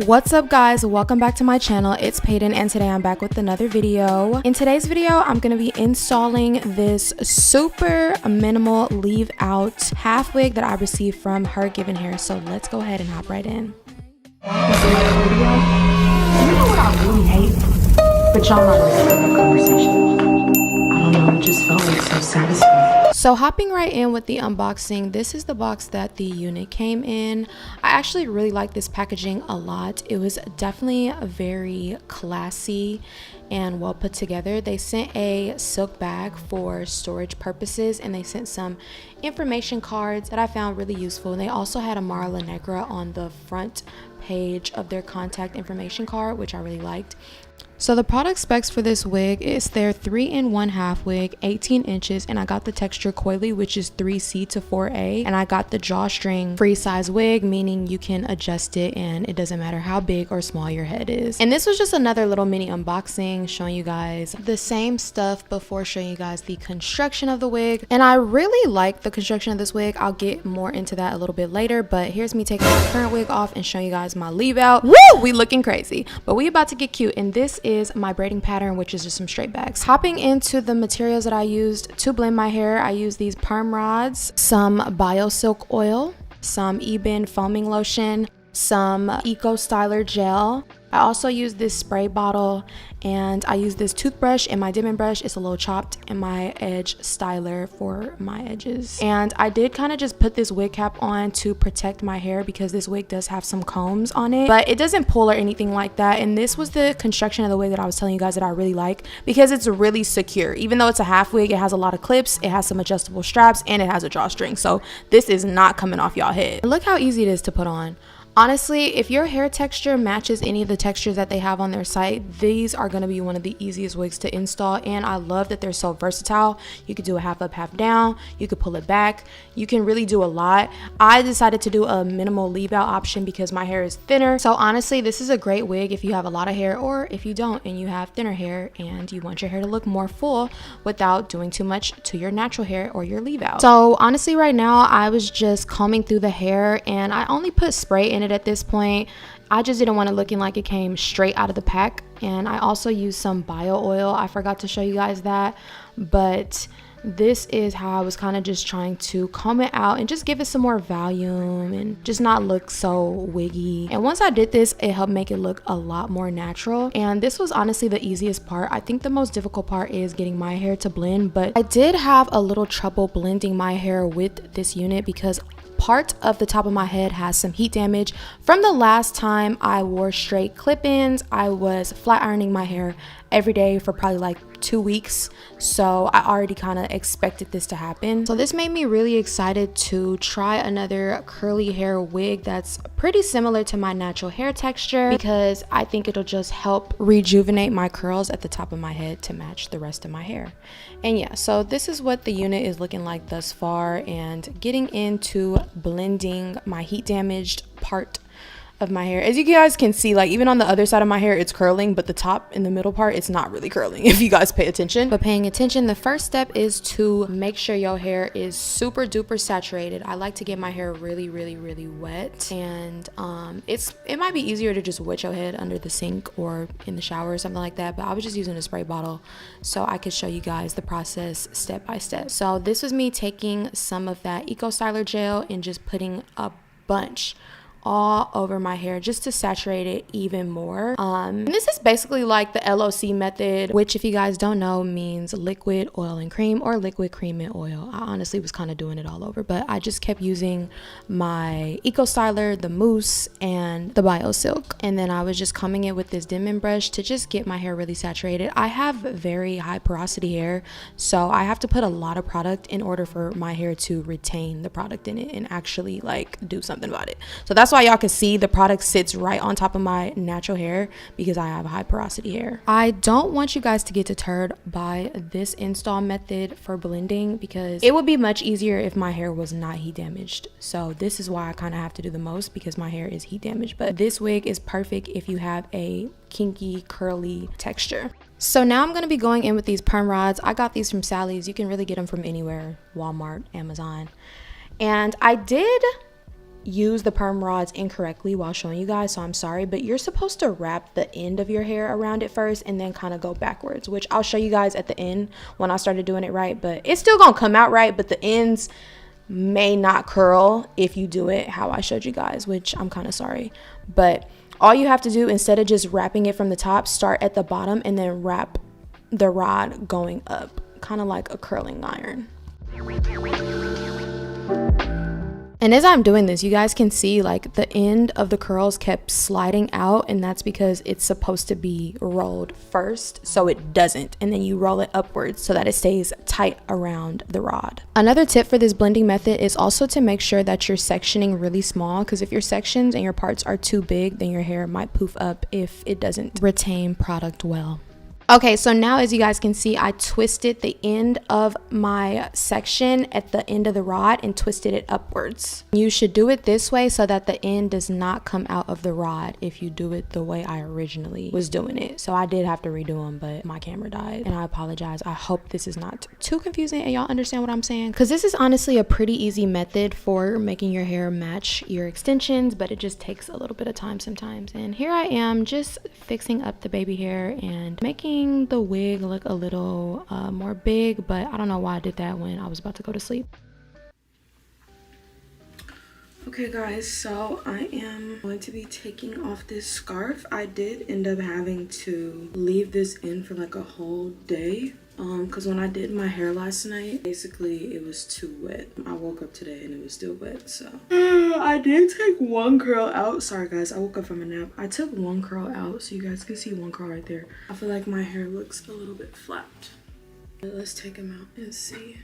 What's up guys, welcome back to my channel. It's Peyton and today I'm back with another video. In today's video I'm going to be installing this super minimal leave out half wig that I received from Hergivenhair. So let's go ahead and hop right in. You know what I really hate? But y'all not listening to the conversation. I don't know, it just felt like so satisfying. So hopping right in with the unboxing, this is the box that the unit came in. I actually really like this packaging a lot. It was definitely very classy and well put together. They sent a silk bag for storage purposes and they sent some information cards that I found really useful. And they also had a Mara Negra on the front page of their contact information card, which I really liked. So the product specs for this wig is their 3-in-1 half wig, 18 inches, and I got the texture Coily, which is 3C to 4A, and I got the drawstring free size wig, meaning you can adjust it and it doesn't matter how big or small your head is. And this was just another little mini unboxing showing you guys the same stuff before showing you guys the construction of the wig. And I really like the construction of this wig. I'll get more into that a little bit later, but here's me taking my current wig off and showing you guys my leave out. Woo! We looking crazy, but we about to get cute, and this is my braiding pattern, which is just some straight backs. Hopping into the materials that I used to blend my hair, I used these perm rods, some bio silk oil, some Ebin foaming lotion, some eco styler gel. I also used this spray bottle, and I used this toothbrush and my dimming brush. It's a little chopped, and my edge styler for my edges. And I did kind of just put this wig cap on to protect my hair because this wig does have some combs on it, but it doesn't pull or anything like that. And this was the construction of the wig that I was telling you guys that I really like because it's really secure. Even though it's a half wig, it has a lot of clips, it has some adjustable straps, and it has a drawstring. So this is not coming off y'all head. Look how easy it is to put on. Honestly, if your hair texture matches any of the textures that they have on their site, these are going to be one of the easiest wigs to install. And I love that they're so versatile. You could do a half up, half down. You could pull it back. You can really do a lot. I decided to do a minimal leave out option because my hair is thinner. So honestly, this is a great wig if you have a lot of hair, or if you don't and you have thinner hair and you want your hair to look more full without doing too much to your natural hair or your leave out. So honestly, right now I was just combing through the hair and I only put spray in it at this point. I just didn't want it looking like it came straight out of the pack. And I also used some bio oil. I forgot to show you guys that, but this is how I was kind of just trying to comb it out and just give it some more volume and just not look so wiggy. And once I did this, it helped make it look a lot more natural. And this was honestly the easiest part. I think the most difficult part is getting my hair to blend, but I did have a little trouble blending my hair with this unit because part of the top of my head has some heat damage from the last time I wore straight clip-ins. I was flat ironing my hair every day for probably like 2 weeks, so I already kind of expected this to happen. So this made me really excited to try another curly hair wig that's pretty similar to my natural hair texture because I think it'll just help rejuvenate my curls at the top of my head to match the rest of my hair. And yeah, so this is what the unit is looking like thus far, and getting into blending my heat damaged part of my hair. As you guys can see, like even on the other side of my hair it's curling, but the top in the middle part, it's not really curling if you guys pay attention. But paying attention, the first step is to make sure your hair is super duper saturated. I like to get my hair really wet, and it might be easier to just wet your head under the sink or in the shower or something like that, but I was just using a spray bottle so I could show you guys the process step by step. So this was me taking some of that eco styler gel and just putting a bunch all over my hair just to saturate it even more. And this is basically like the LOC method, which if you guys don't know means liquid oil and cream, or liquid cream and oil. I honestly was kind of doing it all over, but I just kept using my eco styler, the mousse, and the bio silk, and then I was just combing it with this dimming brush to just get my hair really saturated. I have very high porosity hair, so I have to put a lot of product in order for my hair to retain the product in it and actually like do something about it. So that's why y'all can see the product sits right on top of my natural hair because I have high porosity hair. I don't want you guys to get deterred by this install method for blending because it would be much easier if my hair was not heat damaged. So this is why I kind of have to do the most, because my hair is heat damaged. But this wig is perfect if you have a kinky curly texture. So now I'm going to be going in with these perm rods. I got these from Sally's. You can really get them from anywhere, Walmart, Amazon. And I did used the perm rods incorrectly while showing you guys, so I'm sorry, but you're supposed to wrap the end of your hair around it first and then kind of go backwards, which I'll show you guys at the end when I started doing it right. But it's still gonna come out right, but the ends may not curl if you do it how I showed you guys, which I'm kind of sorry. But all you have to do, instead of just wrapping it from the top, start at the bottom and then wrap the rod going up, kind of like a curling iron. And as I'm doing this, you guys can see like the end of the curls kept sliding out, and that's because it's supposed to be rolled first so it doesn't, and then you roll it upwards so that it stays tight around the rod. Another tip for this blending method is also to make sure that you're sectioning really small, because if your sections and your parts are too big, then your hair might poof up if it doesn't retain product well. Okay, so now as you guys can see, I twisted the end of my section at the end of the rod and twisted it upwards. You should do it this way so that the end does not come out of the rod if you do it the way I originally was doing it. So I did have to redo them, but my camera died and I apologize. I hope this is not too confusing and y'all understand what I'm saying, because this is honestly a pretty easy method for making your hair match your extensions, but it just takes a little bit of time sometimes. And here I am just fixing up the baby hair and making the wig look a little more big, but I don't know why I did that when I was about to go to sleep. Okay guys, so I am going to be taking off this scarf. I did end up having to leave this in for like a whole day because when I did my hair last night, basically it was too wet. I woke up today and it was still wet, so I did take one curl out. Sorry guys, I woke up from a nap. I took one curl out so you guys can see one curl right there. I feel like my hair looks a little bit flapped. Let's take them out and see.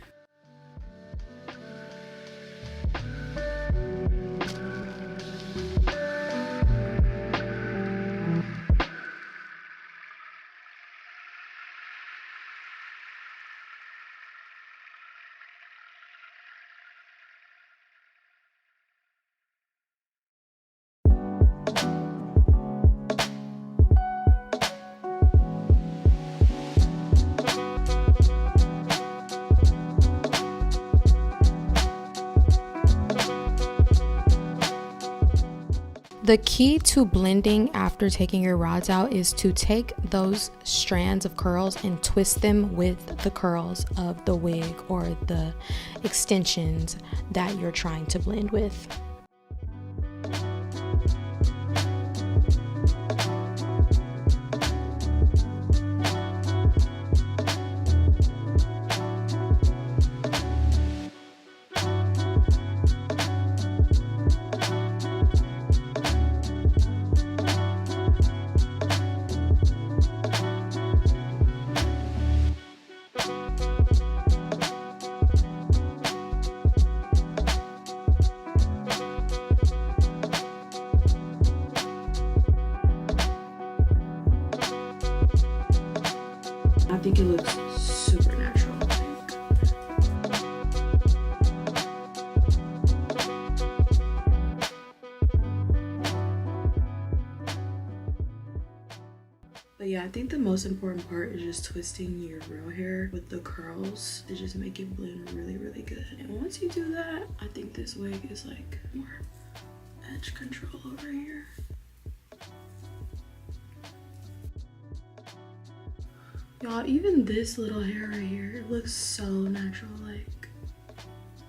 The key to blending after taking your rods out is to take those strands of curls and twist them with the curls of the wig or the extensions that you're trying to blend with. I think it looks super natural. But yeah, I think the most important part is just twisting your real hair with the curls to just make it blend really, really good. And once you do that, I think this wig is like more edge control over here. Y'all, even this little hair right here looks so natural. Like,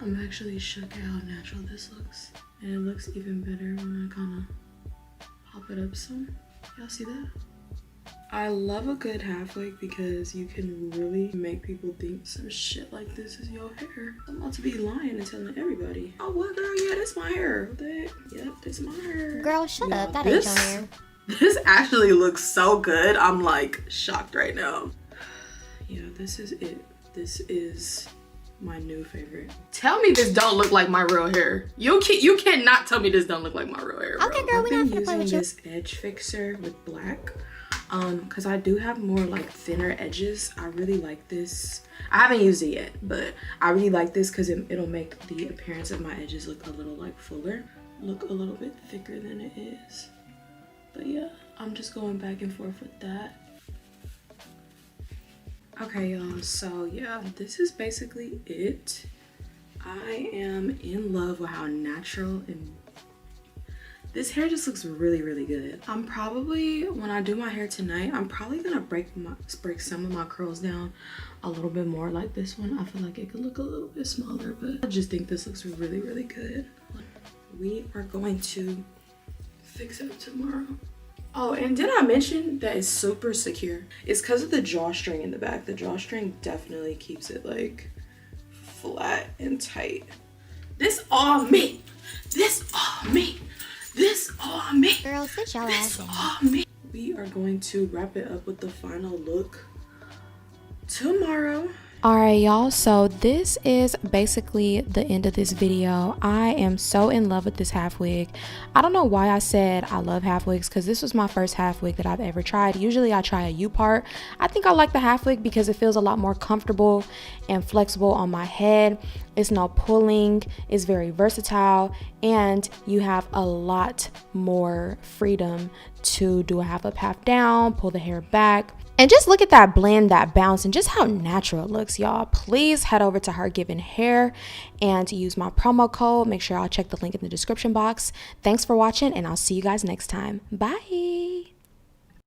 I'm actually shook at how natural this looks. And it looks even better when I kind of pop it up some. Y'all see that? I love a good half wig because you can really make people think some shit like this is your hair. I'm about to be lying and telling everybody, oh, what girl? Yeah, that's my hair. Yep, that's my hair. Girl, shut up. That ain't your hair. This actually looks so good. I'm like shocked right now. Yeah, this is it. This is my new favorite. Tell me this don't look like my real hair. You cannot tell me this don't look like my real hair, bro. Okay, girl, we're not gonna play with you. I'm using this edge fixer with black. Because I do have more like thinner edges. I really like this. I haven't used it yet, but I really like this because it'll make the appearance of my edges look a little like fuller, look a little bit thicker than it is. But yeah, I'm just going back and forth with that. Okay, y'all, so yeah, this is basically it. I am in love with how natural and This hair just looks really, really good. I'm probably, when I do my hair tonight, I'm probably gonna break some of my curls down a little bit more like this one. I feel like it could look a little bit smaller, but I just think this looks really, really good. We are going to fix it tomorrow. Oh, and did I mention that it's super secure? It's because of the drawstring in the back. The drawstring definitely keeps it like flat and tight. This all me. This all me. This all me. Girl, sit your ass This down. all me. We are going to wrap it up with the final look tomorrow. Alright y'all, so this is basically the end of this video. I am so in love with this half wig. I don't know why I said I love half wigs, because this was my first half wig that I've ever tried. Usually I try a U part. I think I like the half wig because it feels a lot more comfortable and flexible on my head. It's no pulling, it's very versatile, and you have a lot more freedom to do a half up, half down, pull the hair back. And just look at that blend, that bounce, and just how natural it looks, y'all. Please head over to Hergivenhair and use my promo code. Make sure y'all check the link in the description box. Thanks for watching, and I'll see you guys next time. Bye.